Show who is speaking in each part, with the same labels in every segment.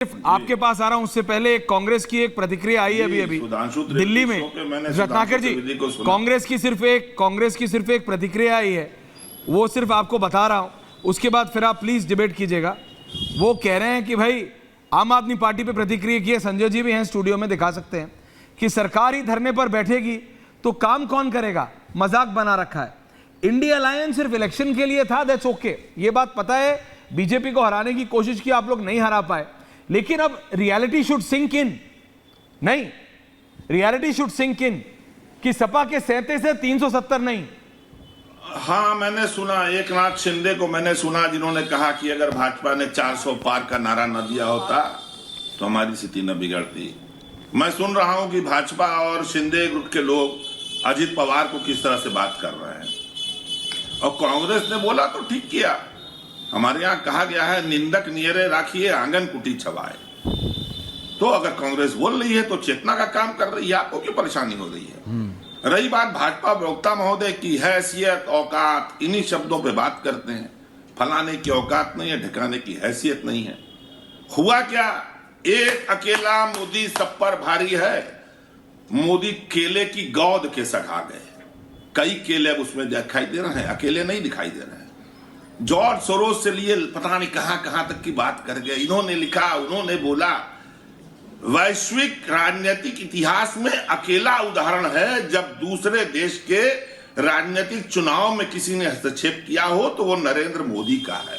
Speaker 1: आपके पास आ रहा हूं, उससे पहले कांग्रेस की एक प्रतिक्रिया आई है अभी दिल्ली में। रत्नाकर जी, कांग्रेस की सिर्फ एक प्रतिक्रिया आई है, वो सिर्फ आपको बता रहा हूं, उसके बाद फिर आप प्लीज डिबेट कीजिएगा। वो कह रहे हैं कि भाई आम आदमी पार्टी पे प्रतिक्रिया की है, संजय जी भी हैं स्टूडियो में, दिखा सकते हैं, कि सरकार ही धरने पर बैठेगी तो काम कौन करेगा, मजाक बना रखा है। इंडिया अलायंस सिर्फ इलेक्शन के लिए था, दैट्स ओके, ये बात पता है। बीजेपी को हराने की कोशिश की, आप लोग नहीं हरा पाए, लेकिन अब रियलिटी शुड सिंक इन, नहीं, रियलिटी शुड सिंक इन कि सपा के 37 से 370 नहीं।
Speaker 2: हाँ, मैंने सुना, एक नाथ शिंदे को मैंने सुना, जिन्होंने कहा कि अगर भाजपा ने 400 पार का नारा न दिया होता तो हमारी स्थिति न बिगड़ती। मैं सुन रहा हूं कि भाजपा और शिंदे ग्रुप के लोग अजित पवार को किस तरह से बात कर रहे हैं, और कांग्रेस ने बोला तो ठीक किया। हमारे यहाँ कहा गया है, निंदक नियरे राखिए आंगन कुटी छवाए। तो अगर कांग्रेस बोल रही है तो चेतना का काम कर रही है, आपको क्यों परेशानी हो रही है? रही बात भाजपा प्रवक्ता महोदय की हैसियत, औकात, इन्हीं शब्दों पे बात करते हैं। फलाने की औकात नहीं है, ढकाने की हैसियत नहीं है। हुआ क्या, एक अकेला मोदी सब पर भारी है। मोदी केले की गौद के सखा गए, कई केले अब उसमें दिखाई दे रहे हैं, अकेले नहीं दिखाई दे रहे हैं। जॉर्ज सोरोस से लिए पता नहीं कहां तक की बात कर गए, इन्होंने लिखा, उन्होंने बोला। वैश्विक राजनीतिक इतिहास में अकेला उदाहरण है जब दूसरे देश के राजनीतिक चुनाव में किसी ने हस्तक्षेप किया हो तो वो नरेंद्र मोदी का है,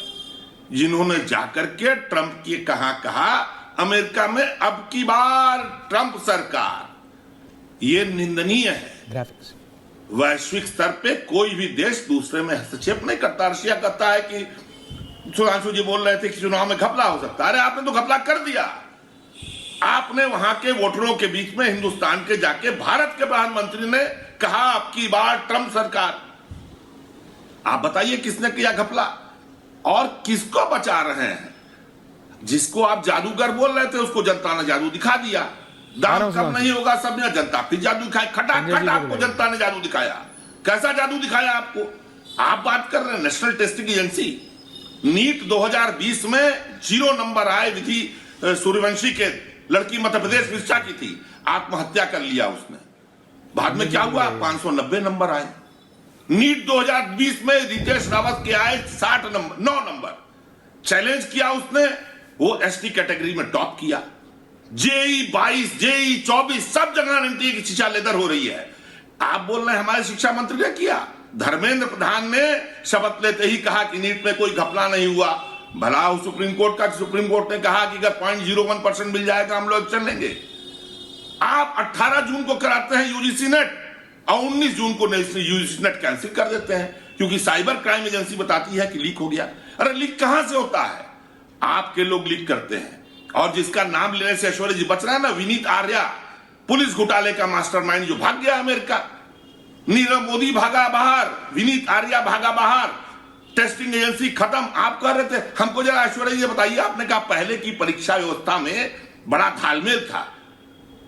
Speaker 2: जिन्होंने जाकर के ट्रंप की कहा अमेरिका में अब की बार ट्रंप सरकार, ये निंदनीय है। वैश्विक स्तर पे कोई भी देश दूसरे में हस्तक्षेप नहीं करता। रशिया कहता है कि सुधांशु जी बोल रहे थे कि चुनाव में घपला हो सकता है, अरे आपने तो घपला कर दिया। आपने वहां के वोटरों के बीच में हिंदुस्तान के जाके भारत के प्रधानमंत्री ने कहा अब की बार ट्रंप सरकार। आप बताइए किसने किया घपला और किसको बचा रहे हैं? जिसको आप जादूगर बोल रहे थे उसको जनता ने जादू दिखा दिया। दाम कम नहीं होगा सब में, जनता फिर जादू दिखाई, खटाखट आपको जनता ने जादू दिखाया। कैसा जादू दिखाया आपको? आप बात कर रहे हैं नेशनल टेस्टिंग एजेंसी, नीट 2020 में 0 नंबर आए। विधि सूर्यवंशी के लड़की मध्य प्रदेश विरसा की थी, आत्महत्या कर लिया उसने। बाद में क्या हुआ, 590 नंबर आए। नीट 2020 में रितेश रावत के आए 9 नंबर। चैलेंज किया उसने, वो एसटी कैटेगरी में टॉप किया। जेई 22, जेई 24 सब जगह एनटीए की शिक्षा लेदर हो रही है। आप बोल रहे हैं हमारे शिक्षा मंत्री ने किया। धर्मेंद्र प्रधान ने शपथ लेते ही कहा कि नीट में कोई घपला नहीं हुआ। भला सुप्रीम कोर्ट का, सुप्रीम कोर्ट ने कहा कि अगर 0.01% मिल जाएगा हम लोग एक्शन लेंगे। आप 18 जून को कराते हैं यूजीसी नेट और 19 जून को यूजीसी नेट कैंसिल कर देते हैं, क्योंकि साइबर क्राइम एजेंसी बताती है कि लीक हो गया। अरे लीक कहां से होता है? आपके लोग लीक करते हैं। और जिसका नाम लेने से ऐश्वर्या जी बच रहा है ना, विनीत आर्या, पुलिस घोटाले का मास्टरमाइंड जो भाग गया अमेरिका। नीरव मोदी भागा बाहर, विनीत आर्या भागा बाहर, टेस्टिंग एजेंसी खत्म। आप कह रहे थे, हमको जरा ऐश्वर्या जी बताइए, आपने कहा पहले की परीक्षा व्यवस्था में बड़ा तालमेल था।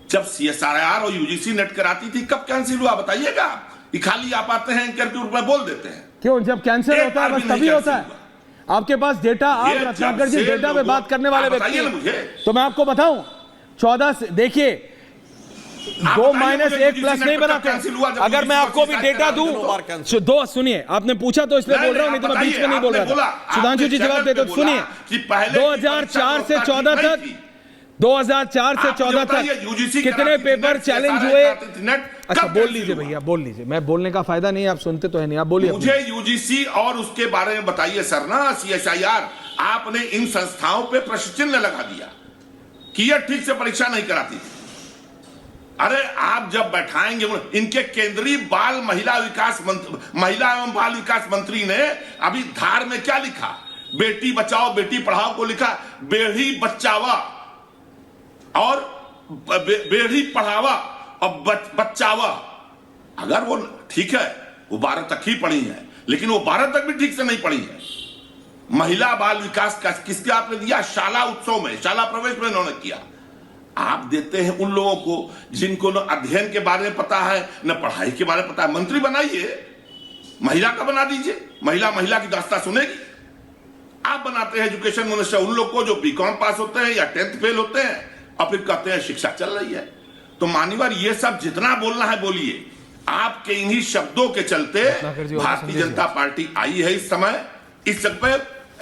Speaker 2: जब सीएसआईआर और यूजीसी नेट कराती थी, कब कैंसिल हुआ बताइएगा? खाली आप आते हैं एंकर के रूप में बोल देते हैं।
Speaker 1: क्यों? जब कैंसिल होता है बस तभी होता है। आपके पास डेटा, आप रत्नाकर जी डेटा पे बात करने वाले व्यक्ति हैं, तो मैं आपको बताऊं, 14 से देखिए 2-1 नहीं बनाते। अगर मैं आपको भी डेटा दूं, दो सुनिए, आपने पूछा तो इसलिए बोल रहा हूं, नहीं तो मैं बीच में नहीं बोल रहा था। सुधांशु जी जवाब देते तो सुनिए। 2004 से 14 तक, 2004 से 14 तक कितने पेपर चैलेंज हुए? अच्छा बोल लीजिए भैया, बोल लीजिए, मैं बोलने का फायदा नहीं, आप सुनते तो है नहीं, आप बोलिए।
Speaker 2: मुझे यूजीसी और उसके बारे में बताइए सर ना, सीएसआईआर। आपने इन संस्थाओं पे प्रश्न चिन्ह लगा दिया कि ये ठीक से परीक्षा नहीं कराती। अरे आप जब बैठाएंगे, इनके केंद्रीय महिला एवं बाल विकास मंत्री ने अभी धार में क्या लिखा? बेटी बचाओ बेटी पढ़ाओ को लिखा, बेड़ी बचावा और बेड़ी पढ़ावा और बचावा। अगर वो ठीक है, वो 12 तक ही पढ़ी है, लेकिन वो 12 तक भी ठीक से नहीं पढ़ी है। महिला बाल विकास का किसके आपने दिया? शाला उत्सव में, शाला प्रवेश में इन्होंने किया। आप देते हैं उन लोगों को जिनको न अध्ययन के बारे में पता है न पढ़ाई के बारे में पता है। मंत्री बनाइए, महिला का बना दीजिए, महिला की दास्तां सुनेगी। आप बनाते हैं एजुकेशन मिनिस्टर उन लोग को जो बीकॉम पास होते हैं या 10th फेल होते हैं और फिर कहते हैं शिक्षा चल रही है। तो मान्यवर ये सब जितना बोलना है बोलिए, आपके इन्हीं शब्दों के चलते भारतीय जनता पार्टी आई है इस समय। इस सब पे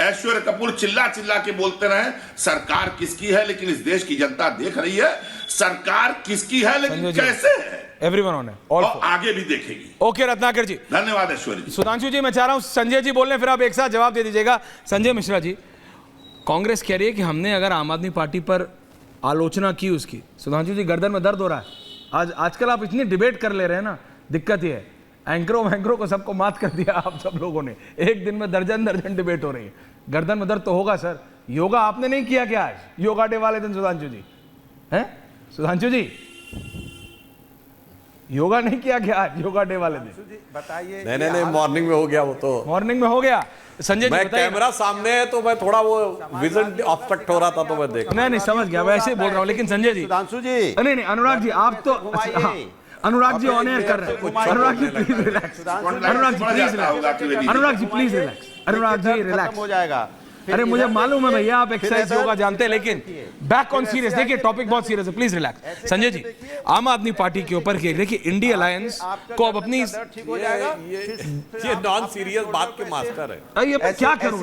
Speaker 2: ऐश्वर्य कपूर चिल्ला चिल्ला के बोलते रहे सरकार किसकी है, लेकिन इस देश की जनता देख रही है सरकार किसकी है, लेकिन कैसे है
Speaker 1: एवरीवन ऑन है
Speaker 2: और आगे भी देखेगी।
Speaker 1: ओके रत्नाकर जी,
Speaker 2: धन्यवाद ऐश्वर्य जी।
Speaker 1: सुधांशु जी मैं चाह रहा हूं संजय जी बोलने, फिर आप एक साथ जवाब दे दीजिएगा। संजय मिश्रा जी, कांग्रेस कह रही है कि हमने अगर आम आदमी पार्टी पर आलोचना की उसकी, सुधांशु जी गर्दन में दर्द हो रहा है। आजकल आप इतनी डिबेट कर ले रहे हैं ना, दिक्कत ये है एंकरों को सबको मात कर दिया आप सब लोगों ने, एक दिन में दर्जन डिबेट हो रही है, गर्दन में दर्द तो होगा सर। योगा आपने नहीं किया क्या आज, योगा डे वाले दिन सुधांशु जी हैं? सुधांशु जी योगा नहीं किया क्या आज योगा डे वाले दिन?
Speaker 3: बताइए। नहीं मॉर्निंग में हो गया, वो तो
Speaker 1: मॉर्निंग में हो गया। संजय जी
Speaker 3: कैमरा सामने है तो मैं थोड़ा वो विजन ऑब्स्ट्रक्ट हो रहा था तो मैं देख
Speaker 1: नहीं समझ गया, वैसे ही बोल रहा हूँ। लेकिन संजय जी,
Speaker 4: सुधांशु जी,
Speaker 1: नहीं अनुराग जी आप तो अनुराग जी ऑन एयर कर रहे हैं। Anurag ji please relax, Anurag ji please relax, Anurag ji please relax, Anurag ji relax
Speaker 4: हो जाएगा।
Speaker 1: अरे मुझे मालूम है भैया आप एक्सरसाइज योगा जानते हैं, लेकिन बैक ऑन सीरियस, देखिए टॉपिक बहुत सीरियस है, प्लीज रिलैक्स। संजय जी, आम आदमी पार्टी के ऊपर देखिए इंडिया अलायंस को अब अपनी
Speaker 3: ये नॉन सीरियस बात के मास्टर है।
Speaker 1: ये क्या करूं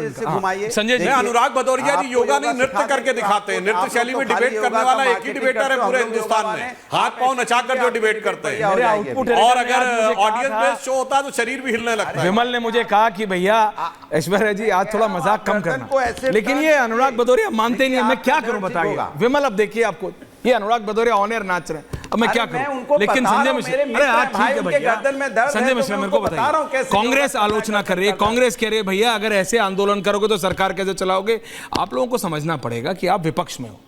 Speaker 1: संजय जी?
Speaker 3: अनुराग भदौरिया जी योगा नहीं नृत्य करके दिखाते हैं, नृत्य शैली में डिबेट करने वाला एक ही डिबेटर है पूरे हिंदुस्तान में, हाथ पांव नचाकर जो डिबेट करते हैं। और अगर ऑडियंस बेस्ड शो होता है तो शरीर भी हिलने लगता है।
Speaker 1: विमल ने मुझे कहा कि भैया ऐश्वर्या जी आज थोड़ा मजाक कम करना, लेकिन ये अनुराग भदौरिया मानते ही नहीं। मैं क्या करूं बताइए विमल, अब देखिए आपको ये अनुराग भदौरिया ऑन एयर नाच रहे हैं, अब मैं क्या करूं? लेकिन संजय मिश्रा, अरे आज ठीक है भैया, संजय मिश्रा मेरे को बताइए, कांग्रेस आलोचना कर रही है, कांग्रेस कह रही है भैया अगर ऐसे आंदोलन करोगे तो सरकार कैसे चलाओगे? आप लोगों को समझना पड़ेगा कि आप विपक्ष में हो,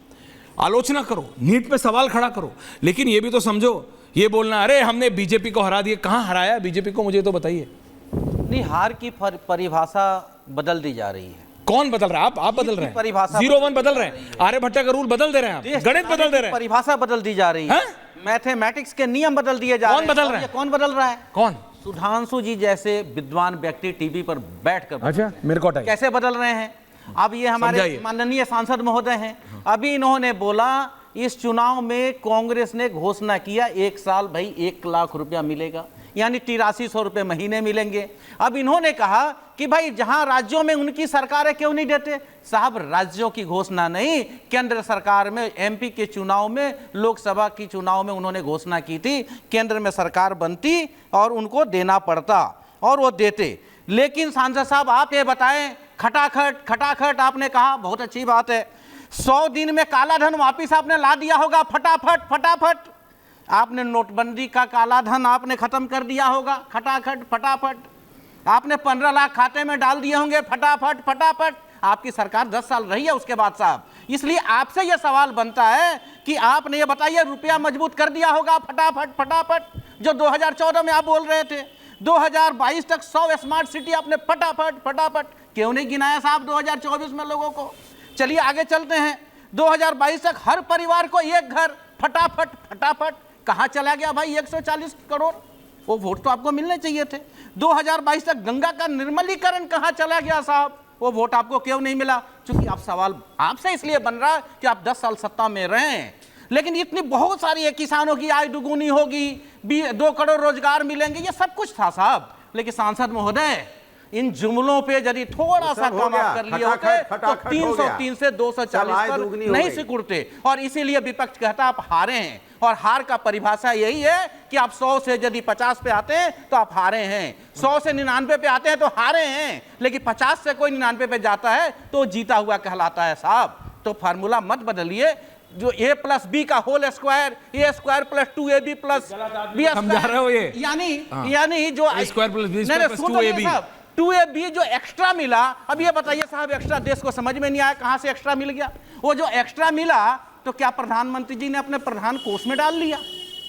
Speaker 1: आलोचना करो, नीट पे सवाल खड़ा करो, लेकिन ये भी तो समझो, ये बोलना अरे हमने बीजेपी को हरा दिया, कहां हराया बीजेपी को, मुझे तो बताइए।
Speaker 5: नहीं, हार की परिभाषा बदल दी जा रही है।
Speaker 1: कौन बदल रहा है? आप बदल रहे हैं,
Speaker 5: परिभाषा
Speaker 1: 0-1 बदल रहे हैं, आर्यभट्ट का रूल बदल दे रहे हैं, आप गणित बदल दे रहे हैं,
Speaker 5: परिभाषा बदल दी जा रही है, मैथमेटिक्स के नियम बदल दिए जा रहे हैं।
Speaker 1: कौन बदल रहा है?
Speaker 5: कौन बदल रहा है?
Speaker 1: कौन?
Speaker 5: सुधांशु जी जैसे विद्वान व्यक्ति टीवी पर बैठकर
Speaker 1: अच्छा मेरे को
Speaker 5: कैसे बदल रहे हैं? अब ये हमारे माननीय सांसद महोदय हैं, अभी इन्होंने बोला इस चुनाव में कांग्रेस ने घोषणा किया 1 साल भाई 1 लाख रुपया मिलेगा, यानी 8300 रुपये महीने मिलेंगे। अब इन्होंने कहा कि भाई जहां राज्यों में उनकी सरकारें क्यों नहीं देते? साहब राज्यों की घोषणा नहीं, केंद्र सरकार में एमपी के चुनाव में, लोकसभा की चुनाव में उन्होंने घोषणा की थी, केंद्र में सरकार बनती और उनको देना पड़ता और वो देते। लेकिन सांसद साहब आप ये बताएं, खटाखट आपने कहा, बहुत अच्छी बात है, 100 दिन में काला धन वापिस आपने ला दिया होगा, फटाफट आपने नोटबंदी का काला धन आपने खत्म कर दिया होगा, फटाफट आपने 15 लाख खाते में डाल दिए होंगे, फटाफट आपकी सरकार 10 साल रही है उसके बाद साहब। इसलिए आपसे यह सवाल बनता है कि आपने ये बताइए रुपया मजबूत कर दिया होगा फटाफट, जो 2014 में आप बोल रहे थे, 2022 तक 100 स्मार्ट सिटी आपने फटाफट क्यों नहीं गिनाया साहब 2024 में लोगों को? चलिए आगे चलते हैं, 2022 तक हर परिवार को एक घर, फटाफट कहां चला गया भाई 140 करोड़? वो वोट तो आपको मिलने चाहिए थे। 2022 तक गंगा का निर्मलीकरण कहां चला गया साहब? वो वोट आपको क्यों नहीं मिला? क्योंकि आप सवाल आपसे इसलिए बन रहा है कि आप 10 साल सत्ता में रहे हैं, लेकिन इतनी बहुत सारी है, किसानों की आय दुगुनी होगी, 2 करोड़ रोजगार मिलेंगे, ये सब कुछ था साहब। लेकिन सांसद महोदय इन जुमलों पे यदि थोड़ा सा कम आप कर लिए होते तो 303 से 240 पर नहीं सिकुड़ते। और इसीलिए विपक्ष कहता आप हारे हैं, और हार का परिभाषा यही है कि आप 100 से यदि 50 पे आते हैं तो आप हारे हैं, 100 से 99 पे आते हैं तो हारे हैं, लेकिन 50 से कोई 99 पे जाता है तो जीता हुआ कहलाता है साहब। तो फार्मूला मत बदलिए, जो a+b का whole square, a² + 2ab + b
Speaker 1: समझा रहे हो ये?
Speaker 5: यानी जो
Speaker 1: a² + b² + 2ab
Speaker 5: 2ab जो एक्स्ट्रा मिला, अब ये बताइए साहब एक्स्ट्रा देश को समझ में नहीं आया कहां से एक्स्ट्रा मिल गया? वो जो एक्स्ट्रा मिला तो क्या प्रधानमंत्री जी ने अपने प्रधान कोष में डाल लिया?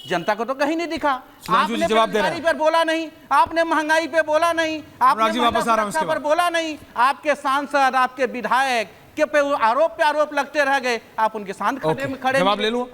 Speaker 5: जनता को तो कहीं नहीं दिखा। आपने बेरोजगारी पर बोला नहीं, आपने महंगाई पे बोला नहीं, आपने सुरक्षा पर बोला नहीं, आपके सांसद आपके विधायक के पे आरोप लगते रह गए, आप उनके साथ खड़े
Speaker 1: जवाब ले लूं।